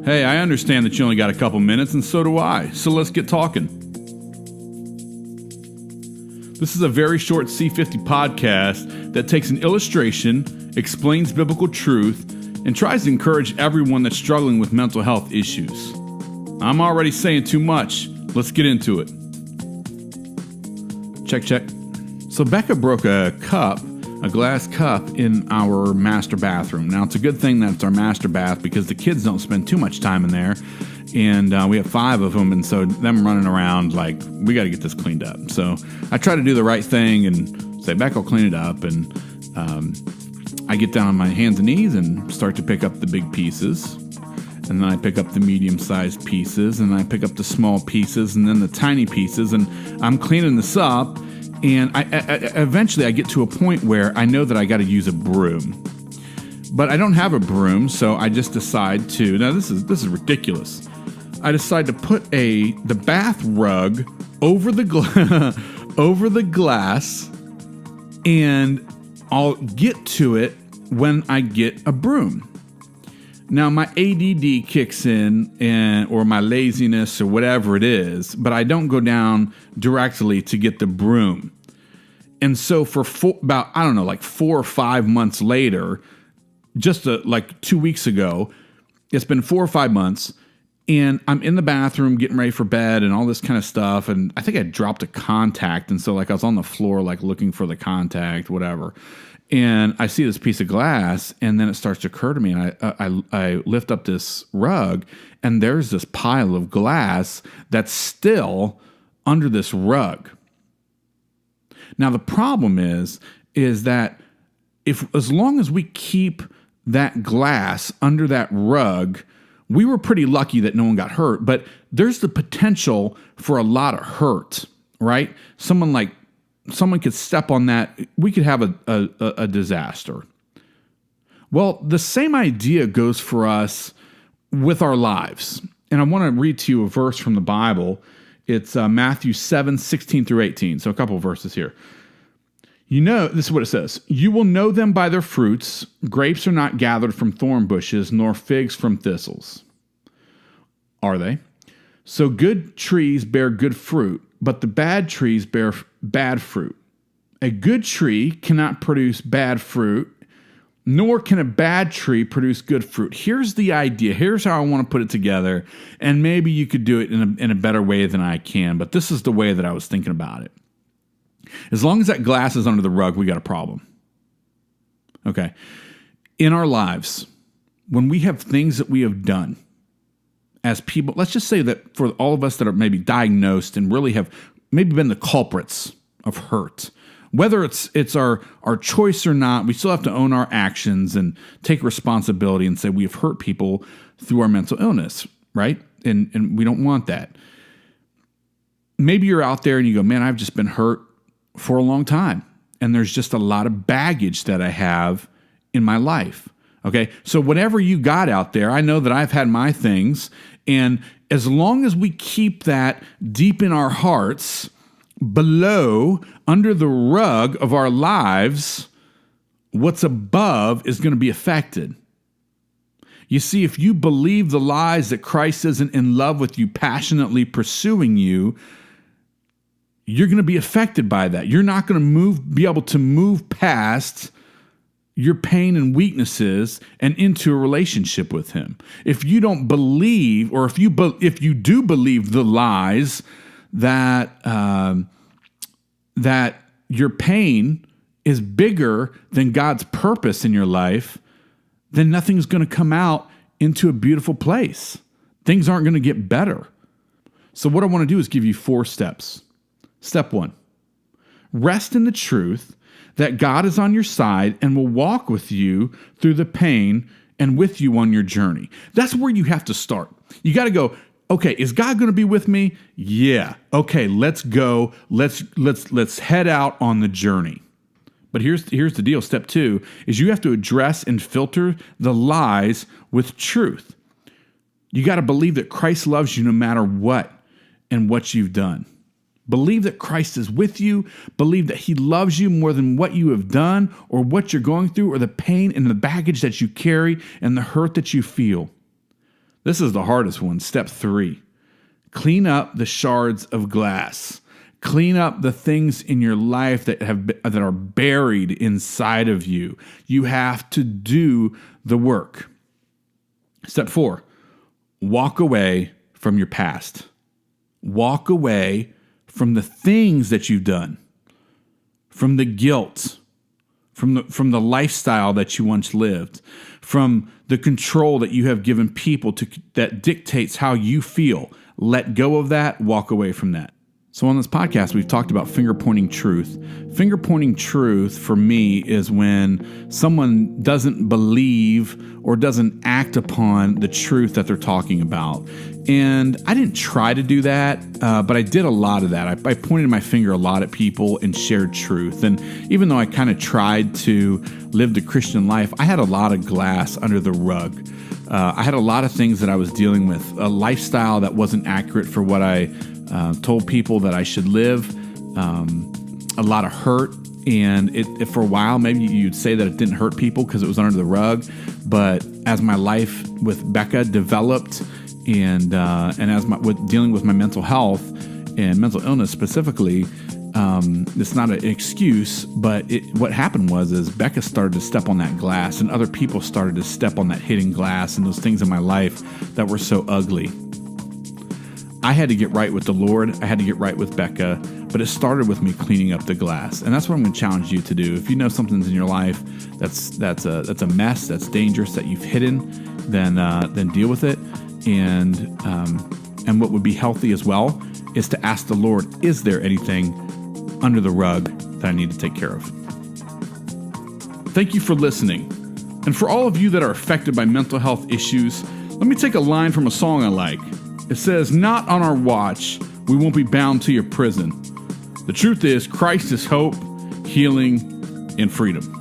Hey, I understand that you only got a couple minutes, and so do I, so let's get talking. This is a very short C50 podcast that takes an illustration, explains biblical truth, and tries to encourage everyone that's struggling with mental health issues. I'm already saying too much. Let's get into it. Check. So Becca broke a glass cup in our master bathroom. Now, it's a good thing that it's our master bath because the kids don't spend too much time in there. And we have 5 of them, and so them running around like, we got to get this cleaned up. So I try to do the right thing and say, Becca, I'll clean it up. And I get down on my hands and knees and start to pick up the big pieces. And then I pick up the medium-sized pieces, and I pick up the small pieces, and then the tiny pieces. And I'm cleaning this up, and I eventually I get to a point where I know that I got to use a broom. But I don't have a broom, so I just decide to. Now this is ridiculous. I decide to put the bath rug over the over the glass, and I'll get to it when I get a broom. Now my ADD kicks in, or my laziness, or whatever it is, but I don't go down directly to get the broom. And so for about 4 or 5 months later, just like 2 weeks ago, it's been 4 or 5 months, and I'm in the bathroom getting ready for bed and all this kind of stuff. And I think I dropped a contact. And so I was on the floor, looking for the contact, whatever. And I see this piece of glass, and then it starts to occur to me. And I lift up this rug, and there's this pile of glass that's still under this rug. Now, the problem is that as long as we keep that glass under that rug, we were pretty lucky that no one got hurt, but there's the potential for a lot of hurt, right? Someone could step on that. We could have a disaster. Well, the same idea goes for us with our lives. And I want to read to you a verse from the Bible. It's Matthew 7:16-18. So a couple of verses here. This is what it says. You will know them by their fruits. Grapes are not gathered from thorn bushes, nor figs from thistles. Are they? So good trees bear good fruit, but the bad trees bear bad fruit. A good tree cannot produce bad fruit, nor can a bad tree produce good fruit. Here's the idea. Here's how I want to put it together, and maybe you could do it in a better way than I can, but this is the way that I was thinking about it. As long as that glass is under the rug, we got a problem. Okay. In our lives, when we have things that we have done as people, let's just say that for all of us that are maybe diagnosed and really have maybe been the culprits of hurt, whether it's our choice or not, we still have to own our actions and take responsibility and say we've hurt people through our mental illness, right? And we don't want that. Maybe you're out there and you go, man, I've just been hurt for a long time. And there's just a lot of baggage that I have in my life. Okay. So whatever you got out there, I know that I've had my things. And as long as we keep that deep in our hearts, below, under the rug of our lives, what's above is going to be affected. You see, if you believe the lies that Christ isn't in love with you, passionately pursuing you, you're going to be affected by that. You're not going to be able to move past your pain and weaknesses and into a relationship with him. If you don't believe, or if you do believe the lies that your pain is bigger than God's purpose in your life, then nothing's going to come out into a beautiful place. Things aren't going to get better. So what I want to do is give you 4 steps. Step 1, rest in the truth that God is on your side and will walk with you through the pain and with you on your journey. That's where you have to start. You got to go, okay, is God going to be with me? Yeah. Okay, let's go. Let's head out on the journey. But here's the deal. Step 2 is you have to address and filter the lies with truth. You got to believe that Christ loves you no matter what and what you've done. Believe that Christ is with you. Believe that he loves you more than what you have done or what you're going through or the pain and the baggage that you carry and the hurt that you feel. This is the hardest one. Step 3, clean up the shards of glass. Clean up the things in your life that are buried inside of you. You have to do the work. Step 4, walk away from your past. Walk away from the things that you've done, from the guilt, from the lifestyle that you once lived, from the control that you have given people that dictates how you feel. Let go of that. Walk away from that. So on this podcast, we've talked about finger-pointing truth. Finger-pointing truth for me is when someone doesn't believe or doesn't act upon the truth that they're talking about. And I didn't try to do that, but I did a lot of that. I pointed my finger a lot at people and shared truth. And even though I kind of tried to live the Christian life, I had a lot of glass under the rug. I had a lot of things that I was dealing with, a lifestyle that wasn't accurate for what I told people that I should live, a lot of hurt. And it for a while, maybe you'd say that it didn't hurt people because it was under the rug. But as my life with Becca developed and as with dealing with my mental health and mental illness specifically, it's not an excuse, but what happened is Becca started to step on that glass and other people started to step on that hidden glass and those things in my life that were so ugly. I had to get right with the Lord. I had to get right with Becca, but it started with me cleaning up the glass. And that's what I'm going to challenge you to do. If you know something's in your life that's a mess, that's dangerous, that you've hidden, then deal with it. And what would be healthy as well is to ask the Lord, is there anything under the rug that I need to take care of? Thank you for listening. And for all of you that are affected by mental health issues, let me take a line from a song I like. It says, "Not on our watch, we won't be bound to your prison. The truth is, Christ is hope, healing, and freedom."